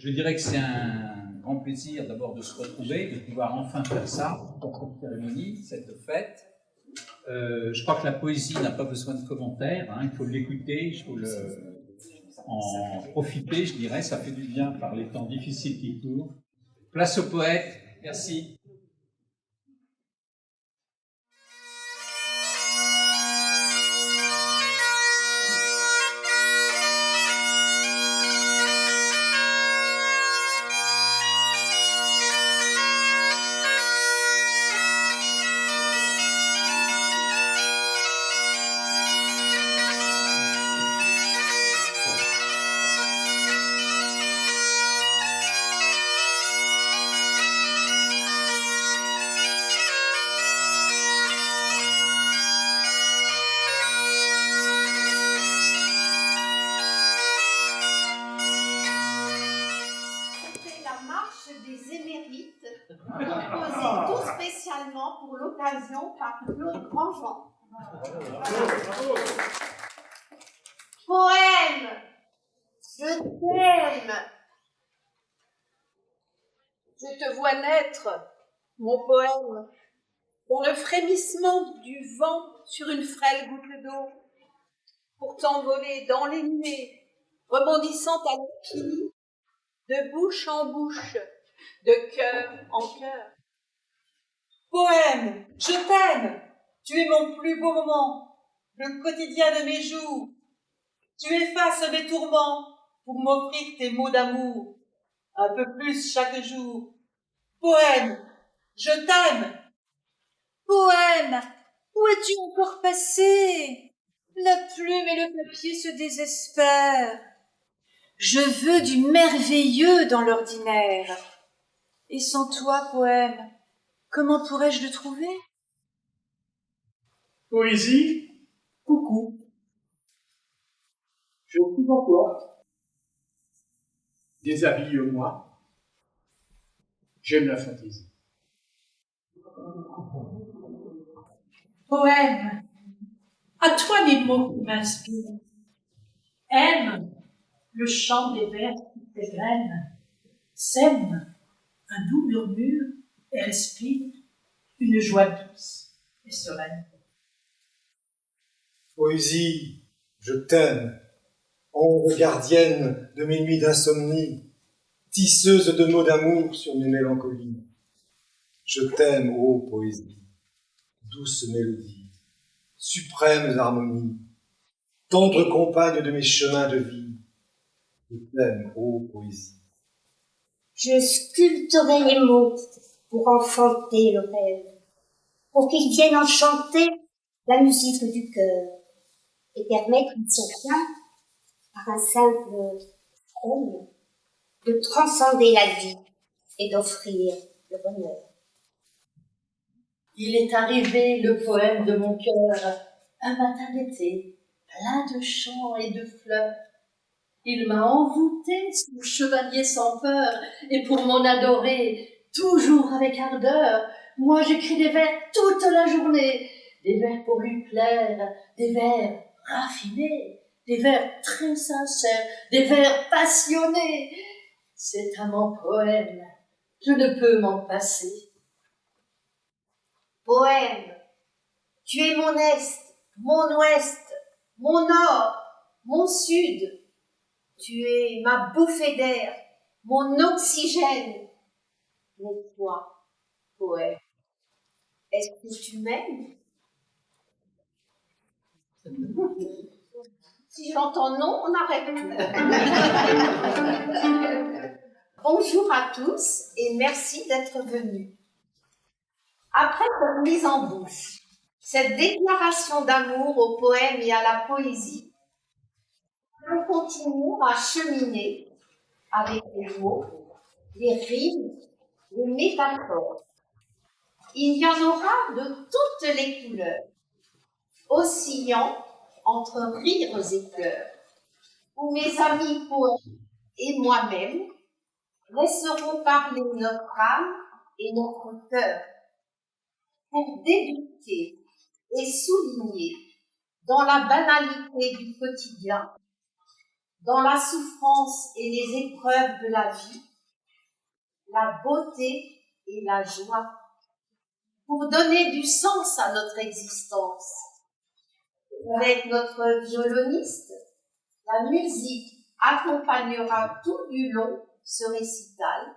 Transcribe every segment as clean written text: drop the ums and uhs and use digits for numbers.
Je dirais que c'est un grand plaisir d'abord de se retrouver, de pouvoir enfin faire ça pour cette cérémonie, cette fête. Je crois que la poésie n'a pas besoin de commentaires, hein, il faut l'écouter, il faut en profiter, je dirais, ça fait du bien par les temps difficiles qui courent. Place au poète, merci. Tout spécialement pour l'occasion par Claude Grandjean. Poème, je t'aime. Je te vois naître, mon poème, dans le frémissement du vent sur une frêle goutte d'eau, pour t'envoler dans les nuées, rebondissant à l'infini, de bouche en bouche, de cœur en cœur. Poème, je t'aime, tu es mon plus beau moment, le quotidien de mes jours. Tu effaces mes tourments pour m'offrir tes mots d'amour, un peu plus chaque jour. Poème, je t'aime. Poème, où es-tu encore passé? La plume et le papier se désespèrent. Je veux du merveilleux dans l'ordinaire. Et sans toi, poème, comment pourrais-je le trouver? Poésie, coucou. Je suis en toi. Déshabille-moi. J'aime la fantaisie. Poème, à toi les mots qui m'inspirent. Aime le chant des vers qui t'égrènent. Sème un doux murmure et respire une joie douce et sereine. Poésie, je t'aime, ombre gardienne de mes nuits d'insomnie, tisseuse de mots d'amour sur mes mélancolies. Je t'aime, ô poésie, douce mélodie, suprêmes harmonies, tendre compagne de mes chemins de vie. Je t'aime, ô poésie. Je sculpterai les mots pour enfanter le rêve, pour qu'ils viennent enchanter la musique du cœur et permettre à chacun, par un simple poème, de transcender la vie et d'offrir le bonheur. Il est arrivé le poème de mon cœur, un matin d'été, plein de chants et de fleurs. Il m'a envoûté, ce chevalier sans peur, et pour m'en adorer, toujours avec ardeur, moi j'écris des vers toute la journée, des vers pour lui plaire, des vers raffinés, des vers très sincères, des vers passionnés. C'est à mon poème, je ne peux m'en passer. Poème, tu es mon est, mon ouest, mon nord, mon sud. Tu es ma bouffée d'air, mon oxygène. Mais toi, poème, est-ce que tu m'aimes? Si j'entends non, on arrête. Bonjour à tous et merci d'être venus. Après cette mise en bouche, cette déclaration d'amour au poème et à la poésie, nous continuons à cheminer avec les mots, les rimes, les métaphores. Il y en aura de toutes les couleurs, oscillant entre rires et pleurs, où mes amis poètes et moi-même laisserons parler notre âme et notre cœur pour débuter et souligner dans la banalité du quotidien dans la souffrance et les épreuves de la vie, la beauté et la joie, pour donner du sens à notre existence. Avec notre violoniste, la musique accompagnera tout du long ce récital,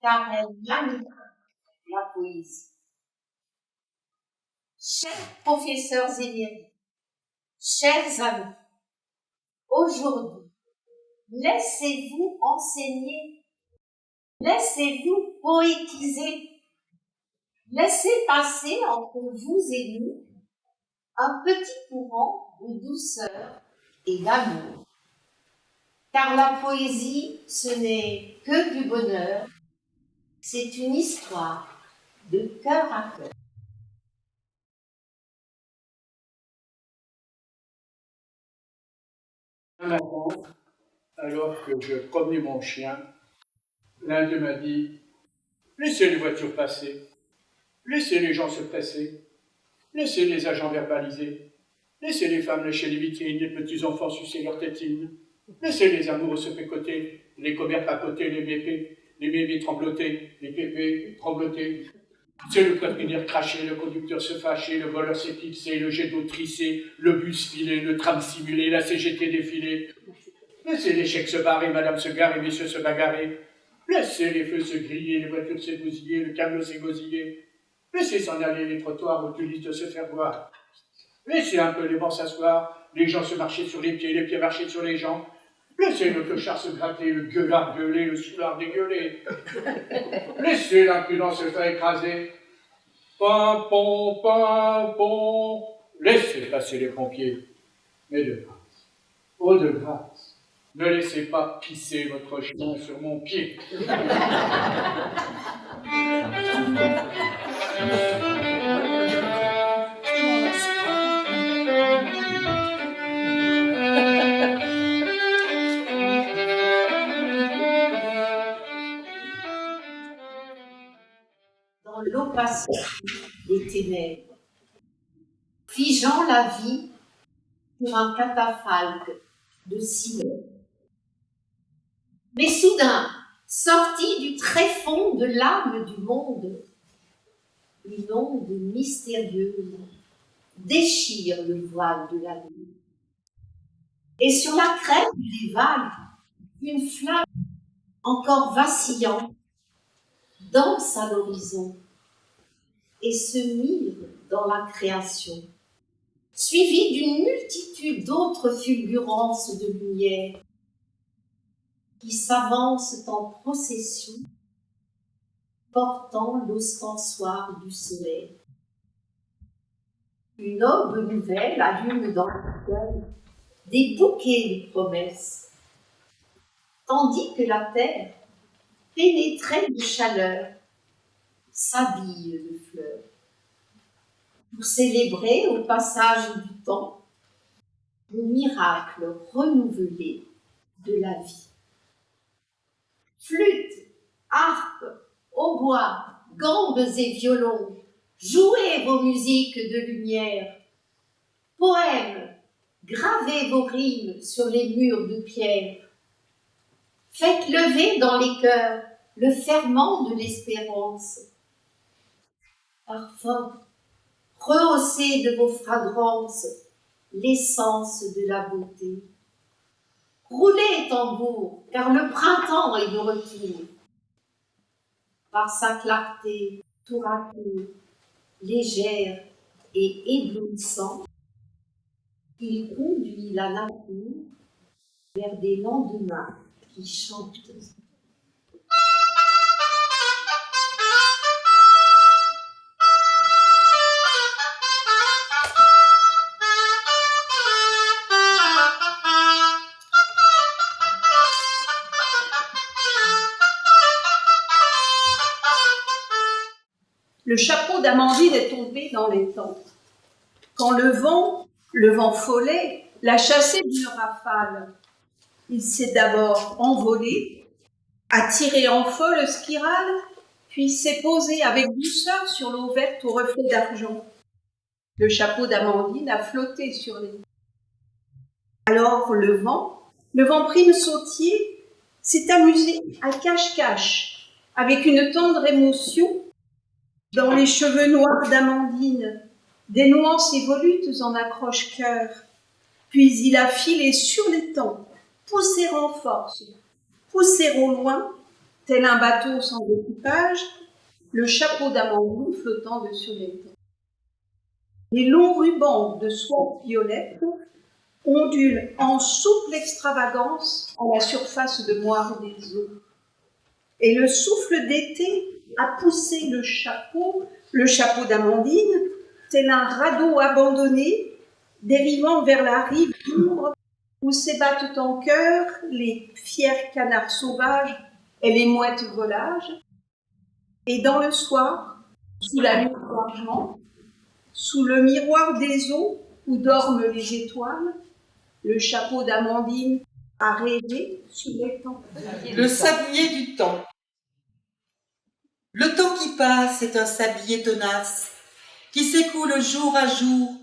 car elle manie la poésie. Chers professeurs émérites, chers amis, aujourd'hui, laissez-vous enseigner, laissez-vous poétiser, laissez passer entre vous et nous un petit courant de douceur et d'amour. Car la poésie, ce n'est que du bonheur, c'est une histoire de cœur à cœur. Un matin, alors que je promenais mon chien, l'un d'eux m'a dit « Laissez les voitures passer, laissez les gens se presser, laissez les agents verbaliser, laissez les femmes lécher les vitrines, les petits-enfants sucer leurs tétines, laissez les amoureux se pécoter, les commères papoter, les bébés trembloter, les pépés trembloter. C'est le poitrinaire cracher, le conducteur se fâcher, le voleur s'éclipser, le jet d'eau trisser, le bus filer, le tram simuler, la CGT défiler. Laissez les chèques se barrer, madame se garer, messieurs se bagarrer. Laissez les feux se griller, les voitures s'égousiller, le camion s'égosiller. Laissez s'en aller les trottoirs aux touristes se faire voir. Laissez un peu les bancs s'asseoir, les gens se marcher sur les pieds marcher sur les gens. Laissez le clochard se gratter, le gueulard gueuler, le soulard dégueuler. Laissez l'impudence se faire écraser. Pimpon, pimpon. Laissez passer les pompiers. Mais de grâce, oh de grâce, ne laissez pas pisser votre chien sur mon pied. Dans l'opacité des ténèbres, figeant la vie sur un catafalque de ciment. Mais soudain, sortie du tréfonds de l'âme du monde, une onde mystérieuse déchire le voile de la nuit. Et sur la crête des vagues, une flamme encore vacillante danse à l'horizon et se mire dans la création, suivie d'une multitude d'autres fulgurances de lumière qui s'avancent en procession, portant l'ostensoir du soleil. Une aube nouvelle allume dans le cœur des bouquets de promesses, tandis que la terre, pénétrée de chaleur, s'habille de fleurs, pour célébrer au passage du temps le miracle renouvelé de la vie. Flûte, harpe, hautbois, gambes et violons, jouez vos musiques de lumière. Poèmes, gravez vos rimes sur les murs de pierre. Faites lever dans les cœurs le ferment de l'espérance. Parfum, rehaussez de vos fragrances l'essence de la beauté. Roulez, tambour, car le printemps est de retour. Par sa clarté tour à tour, légère et éblouissante, il conduit la nature vers des lendemains qui chantent. Le chapeau d'Amandine est tombé dans les temps. Quand le vent follet, l'a chassé d'une rafale, il s'est d'abord envolé, a tiré en folle spirale, puis s'est posé avec douceur sur l'eau verte au reflet d'argent. Le chapeau d'Amandine a flotté sur les. Alors le vent, Le Vamprime Sautier s'est amusé à cache-cache, avec une tendre émotion, dans les cheveux noirs d'Amandine, des nuances évolutes en accroche-cœur. Puis il a filé sur les temps, poussé en force, poussé au loin, tel un bateau sans équipage, le chapeau d'Amandine flottant dessus les temps. Les longs rubans de soie violette ondulent en souple extravagance à la surface de moire des eaux. Et le souffle d'été a poussé le chapeau d'Amandine, tel un radeau abandonné, dérivant vers la rive d'ombre où s'ébattent en chœur les fiers canards sauvages et les mouettes volages. Et dans le soir, sous la lune d'argent, sous le miroir des eaux où dorment les étoiles, le chapeau d'Amandine a rêvé sur les temps. Le sablier du temps. Le temps qui passe est un sablier tenace, qui s'écoule jour à jour,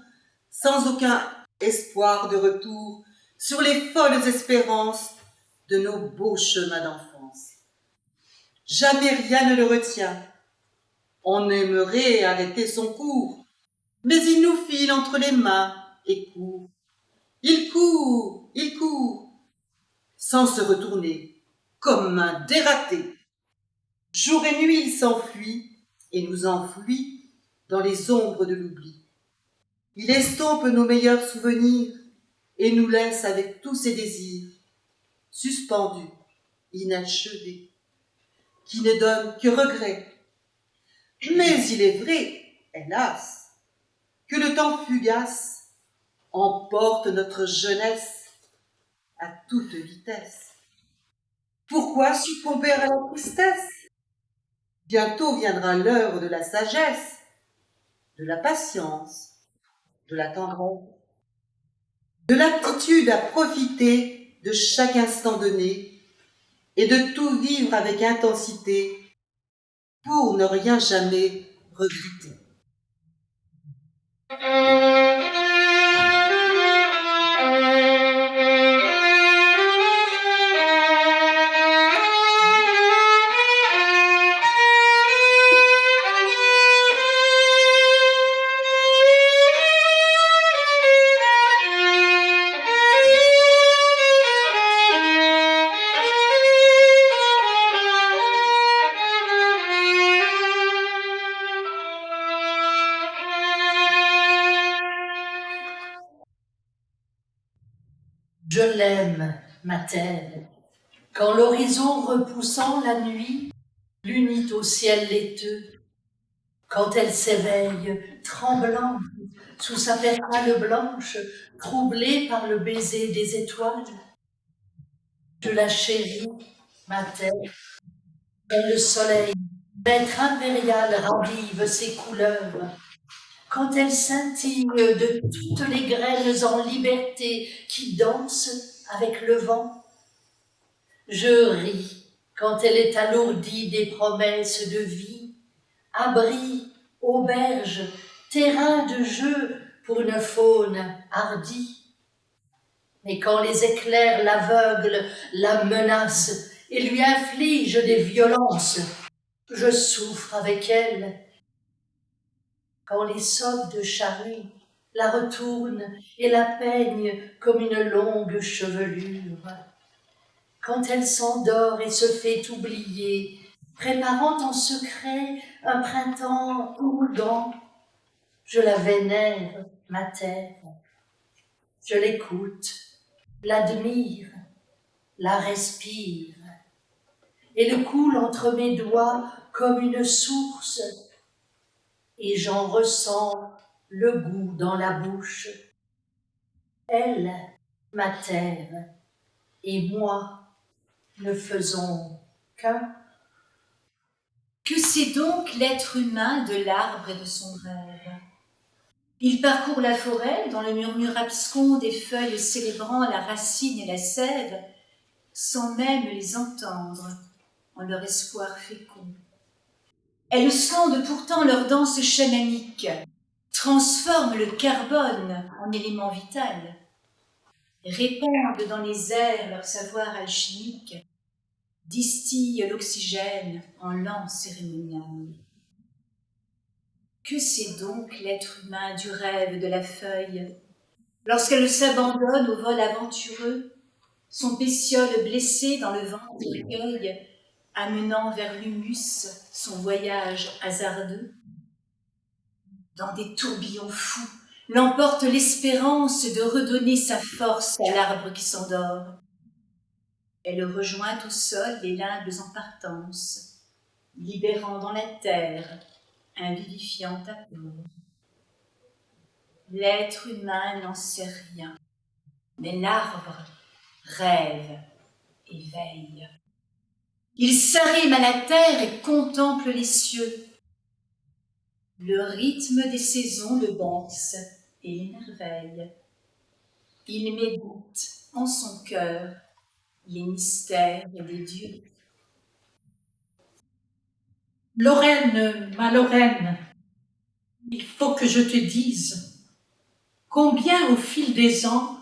sans aucun espoir de retour, sur les folles espérances de nos beaux chemins d'enfance. Jamais rien ne le retient. On aimerait arrêter son cours, mais il nous file entre les mains et court. Il court, sans se retourner, comme un dératé. Jour et nuit, il s'enfuit et nous enfouit dans les ombres de l'oubli. Il estompe nos meilleurs souvenirs et nous laisse avec tous ses désirs, suspendus, inachevés, qui ne donnent que regrets. Mais il est vrai, hélas, que le temps fugace emporte notre jeunesse à toute vitesse. Pourquoi succomber à la tristesse? Bientôt viendra l'heure de la sagesse, de la patience, de la tendresse, de l'aptitude à profiter de chaque instant donné et de tout vivre avec intensité pour ne rien jamais regretter. Je l'aime, ma terre, quand l'horizon repoussant la nuit l'unit au ciel laiteux, quand elle s'éveille, tremblante, sous sa percale blanche, troublée par le baiser des étoiles. Je la chéris, ma terre, quand le soleil, maître impérial, ravive ses couleurs, quand elle scintille de toutes les graines en liberté qui dansent avec le vent. Je ris quand elle est alourdie des promesses de vie, abri, auberge, terrain de jeu pour une faune hardie. Mais quand les éclairs l'aveuglent, la menacent et lui infligent des violences, je souffre avec elle. Quand les socs de charrue la retournent et la peignent comme une longue chevelure, quand elle s'endort et se fait oublier, préparant en secret un printemps ouragan, je la vénère, ma terre, je l'écoute, l'admire, la respire, et le coule entre mes doigts comme une source, et j'en ressens le goût dans la bouche. Elle, ma terre, et moi ne faisons qu'un. Que c'est donc l'être humain de l'arbre et de son rêve? Il parcourt la forêt dans le murmure abscon des feuilles célébrant la racine et la sève, sans même les entendre en leur espoir fécond. Elles scandent pourtant leur danse chamanique, transforment le carbone en élément vital. répandent dans les airs leur savoir alchimique, distillent l'oxygène en lent cérémonial. Que c'est donc l'être humain du rêve de la feuille, lorsqu'elle s'abandonne au vol aventureux, son pétiole blessé dans le vent d'orgueil, amenant vers l'humus son voyage hasardeux? Dans des tourbillons fous, l'emporte l'espérance de redonner sa force à l'arbre qui s'endort. Elle rejoint au sol les limbes en partance, libérant dans la terre un vivifiant apport. L'être humain n'en sait rien, mais l'arbre rêve et veille. Il s'arrime à la terre et contemple les cieux. Le rythme des saisons le berce et l'émerveille. Il médite en son cœur les mystères des dieux. Lorraine, ma Lorraine, il faut que je te dise combien au fil des ans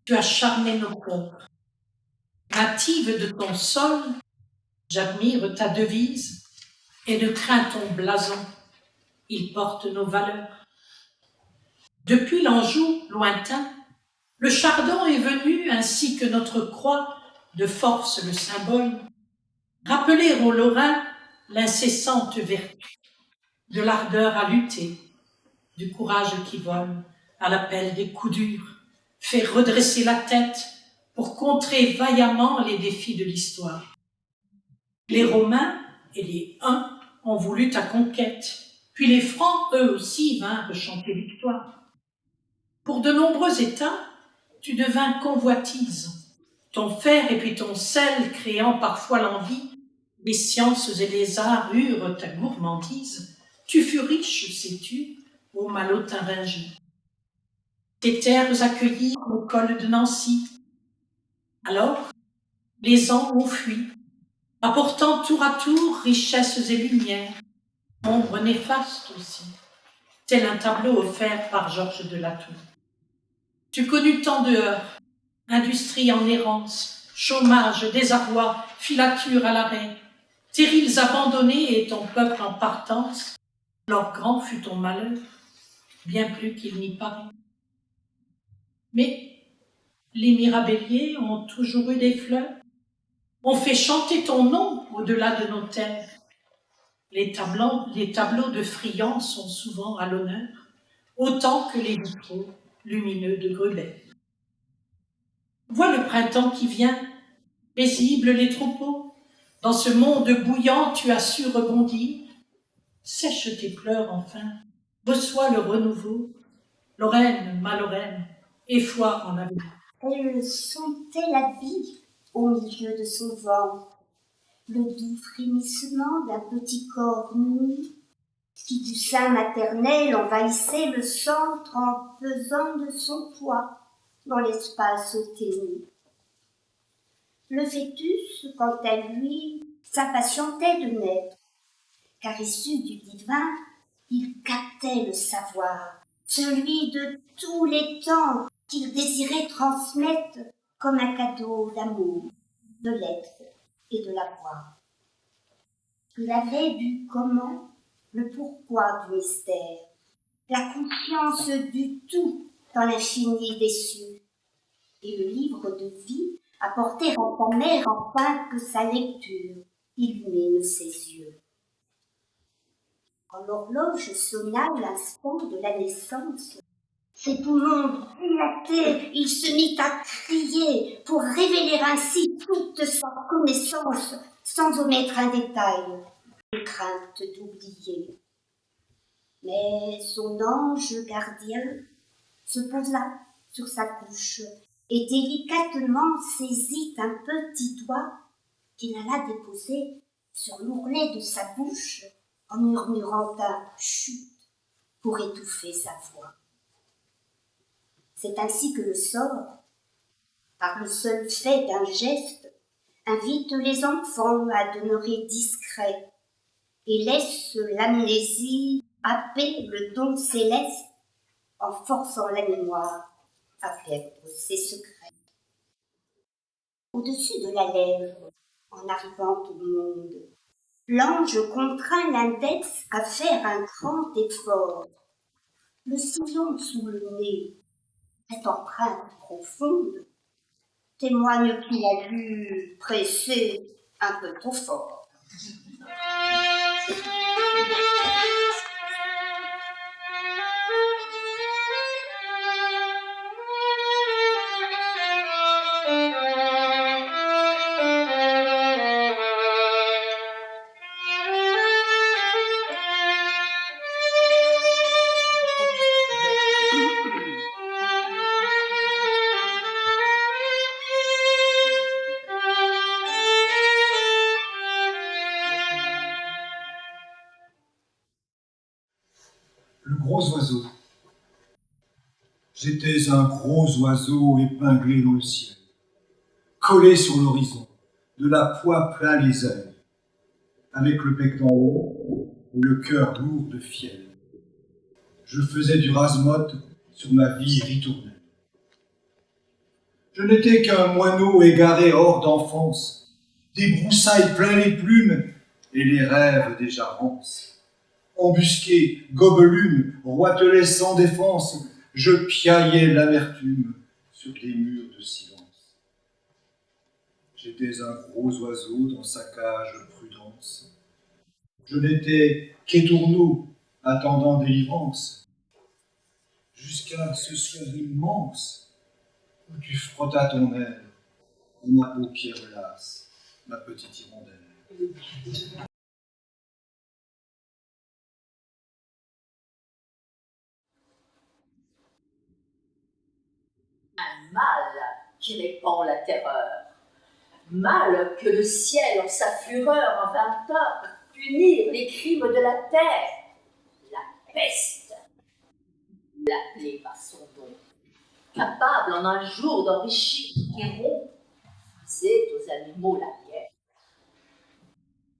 tu as charmé nos cœurs. Native de ton sol, j'admire ta devise et ne crains ton blason, il porte nos valeurs. Depuis l'Anjou lointain, le chardon est venu ainsi que notre croix de force le symbole, rappeler aux Lorrains l'incessante vertu, de l'ardeur à lutter, du courage qui vole à l'appel des coups durs, fait redresser la tête pour contrer vaillamment les défis de l'histoire. Les Romains et les Huns ont voulu ta conquête, puis les Francs, eux aussi, vinrent chanter victoire. Pour de nombreux États, tu devins convoitise, ton fer et puis ton sel créant parfois l'envie, les sciences et les arts eurent ta gourmandise, tu fus riche, sais-tu, ô Malo-Thuringie. Tes terres accueillirent le col de Nancy. Alors, les ans ont fui, apportant tour à tour richesses et lumières, ombre néfaste aussi, tel un tableau offert par Georges de Latour. Tu connus tant de heurts, industrie en errance, chômage, désarroi, filature à l'arrêt, terrils abandonnés et ton peuple en partance, alors grand fut ton malheur, bien plus qu'il n'y paraît. Mais les mirabelliers ont toujours eu des fleurs, ont fait chanter ton nom au-delà de nos terres. Les tableaux de Friant sont souvent à l'honneur, autant que les vitraux lumineux de Grubert. Vois le printemps qui vient, paisible les troupeaux, dans ce monde bouillant tu as su rebondir. Sèche tes pleurs enfin, reçois le renouveau. Lorraine, ma Lorraine, et foi en amour. Elle sentait la vie au milieu de son ventre, le doux frémissement d'un petit corps nu qui du sein maternel envahissait le centre en pesant de son poids dans l'espace ténu. Le fœtus, quant à lui, s'impatientait de naître, car issu du divin, il captait le savoir, celui de tous les temps qu'il désirait transmettre comme un cadeau d'amour, de l'être et de la voix. Il avait du comment, le pourquoi du mystère, la conscience du tout dans l'infini des cieux, et le livre de vie apportait à sa mère enfin que sa lecture illumine ses yeux. Quand l'horloge sonna l'instant de la naissance, ses poumons dilatés, il se mit à crier pour révéler ainsi toute sa connaissance sans omettre un détail, de crainte d'oublier. Mais son ange gardien se posa sur sa couche et délicatement saisit un petit doigt qu'il alla déposer sur l'ourlet de sa bouche en murmurant un chut pour étouffer sa voix. C'est ainsi que le sort, par le seul fait d'un geste, invite les enfants à demeurer discrets et laisse l'amnésie happer le don céleste en forçant la mémoire à perdre ses secrets. Au-dessus de la lèvre, en arrivant au monde, l'ange contraint l'index à faire un grand effort. Le sillon sous le nez, cette empreinte profonde, témoigne qu'il a dû presser un peu trop fort. Le gros oiseau. J'étais un gros oiseau épinglé dans le ciel, collé sur l'horizon, de la poix plein les ailes, avec le bec d'en haut et le cœur lourd de fiel. Je faisais du rase-motte sur ma vie ritournelle. Je n'étais qu'un moineau égaré hors d'enfance, des broussailles plein les plumes et les rêves déjà rances. Embusqué, gobelune, roitelet sans défense, je piaillais l'amertume sur des murs de silence. J'étais un gros oiseau dans sa cage prudence. Je n'étais qu'étourneau attendant délivrance. Jusqu'à ce soir immense où tu frottas ton aile en ma paupière lasse, ma petite hirondelle. Un mal qui répand la terreur. Mal que le ciel, en sa fureur, en vint punir les crimes de la terre. La peste, l'appelée par son nom, capable en un jour d'enrichir et rompre, faisait aux animaux la guerre.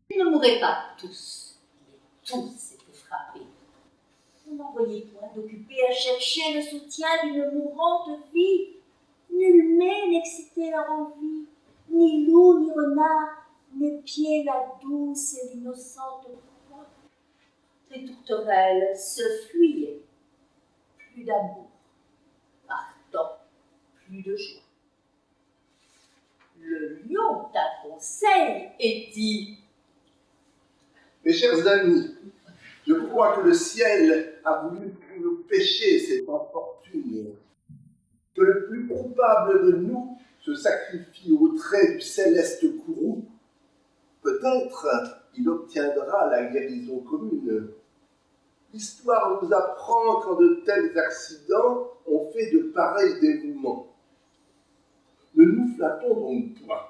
Ils ne mouraient pas tous, mais tous étaient frappés. On n'envoyait point d'occuper à chercher le soutien d'une mourante vie. Nullement n'excitait leur envie, ni loup, ni renard, n'épiait la douce et l'innocente proie. Les tourterelles se fuyaient, plus d'amour, partant, plus de joie. Le lion tint conseil et dit: Mes chers amis, je crois que le ciel a voulu nous pécher cette infortune, que le plus coupable de nous se sacrifie au trait du céleste courroux. Peut-être il obtiendra la guérison commune. L'histoire nous apprend qu'en de tels accidents, on fait de pareils dévouements. Ne nous flattons donc point.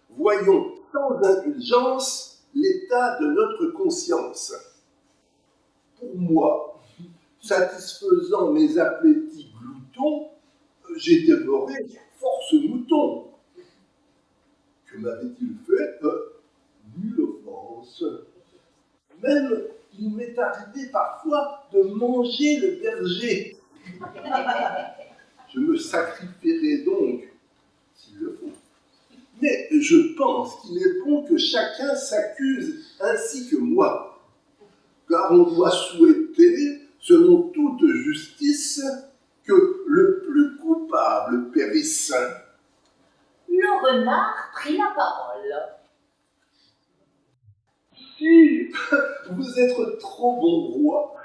Voyons sans indulgence l'état de notre conscience. Pour moi, satisfaisant mes appétits gloutons, j'ai dévoré force moutons. Que m'avait-il fait? Nulle offense. Même, il m'est arrivé parfois de manger le berger. Je me sacrifierai donc, s'il le faut. Mais je pense qu'il est bon que chacun s'accuse ainsi que moi, car on doit souhaiter, selon toute justice, que le plus coupable périsse. Le renard prit la parole. Si vous êtes trop bon roi,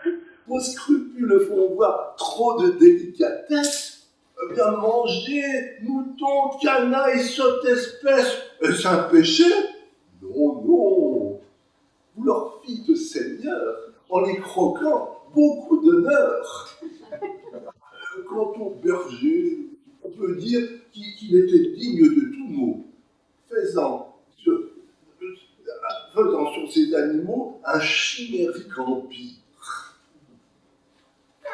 vos scrupules font voir trop de délicatesse, eh bien manger mouton, canaille, sotte espèce, est-ce un péché? Non, non. Vous leur fîtes, Seigneur, en les croquant, beaucoup d'honneur. Quant au berger, on peut dire qu'il était digne de tout mot, faisant sur ces animaux un chimérique empire.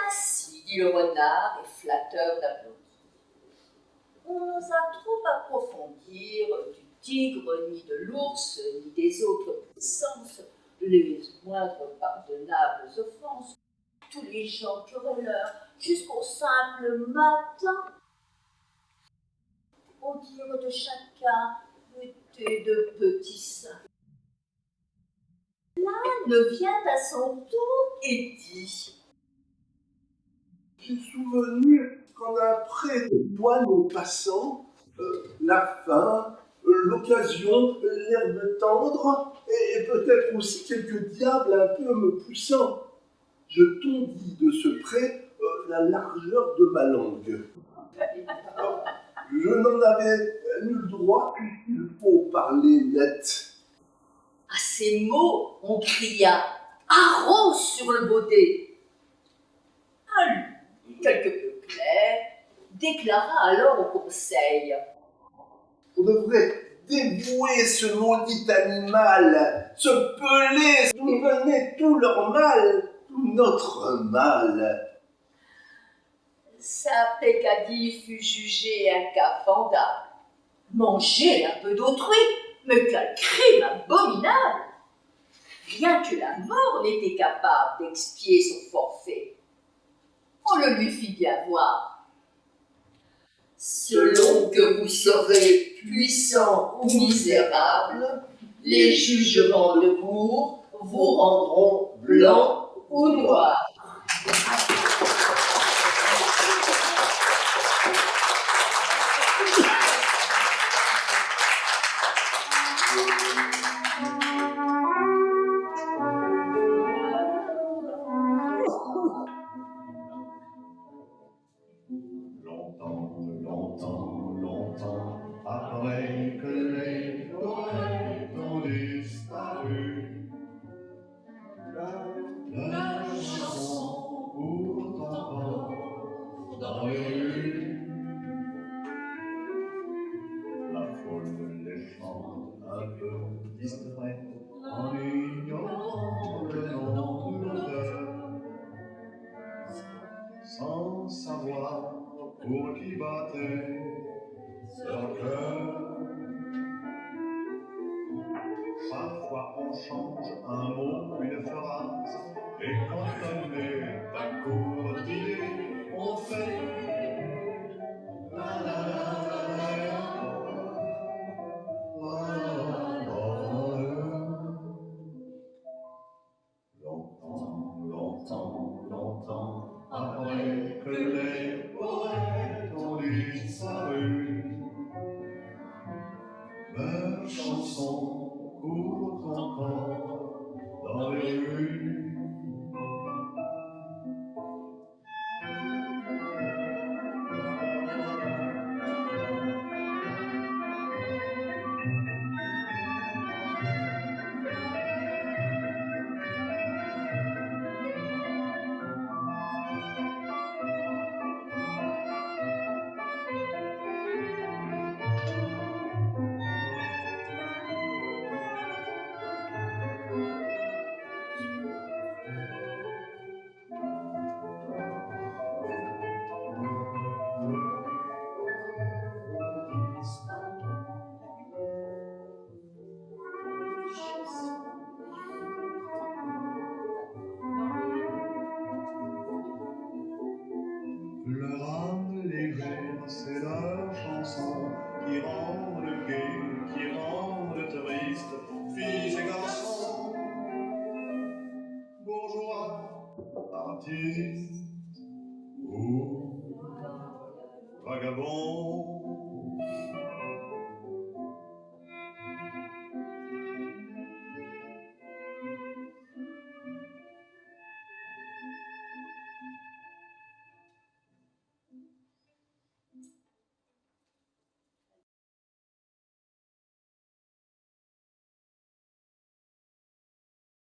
Ainsi, dit le renard, et flatteur d'applaudir. On n'osa trop approfondir du tigre, ni de l'ours, ni des autres puissances, les moindres pardonnables offenses. Tous les gens querelleurs, jusqu'au simple matin, au dire de chacun, était de petits seins. L'âne vient à son tour et dit: J'ai souvenu qu'en un pré de douane passant, la faim, l'occasion, l'herbe tendre, et peut-être aussi quelques diables un peu me poussant, je tondis de ce pré la largeur de ma langue. Je n'en avais nul droit, il faut parler net. À ces mots, on cria: haro sur le baudet. Un loup, quelque peu clair, déclara alors au conseil: On devrait dévouer ce maudit animal, ce pelé d'où venait tout leur mal, tout notre mal. Sa peccadille fut jugée incapendable. Manger un peu d'autrui, mais quel crime abominable! Rien que la mort n'était capable d'expier son forfait. On le lui fit bien voir. Selon que vous serez puissant ou misérable, les jugements de cour vous rendront blanc ou noir. Longtemps après que les poètes ont disparu, la chanson court encore dans les rues. La foule les chante un peu distraite en ignorant le nom de l'auteur, sans savoir pour qui battait leur cœur. Parfois on change un mot, une phrase, et quand on est à court d'idées, on fait la la la la la la la. Longtemps après que les poètes ont disparu, leurs chansons courent encore dans les rues. Leur âme légère, c'est leur chanson qui rendent gai, qui rendent triste, filles et garçons, bourgeois, artistes ou vagabonds.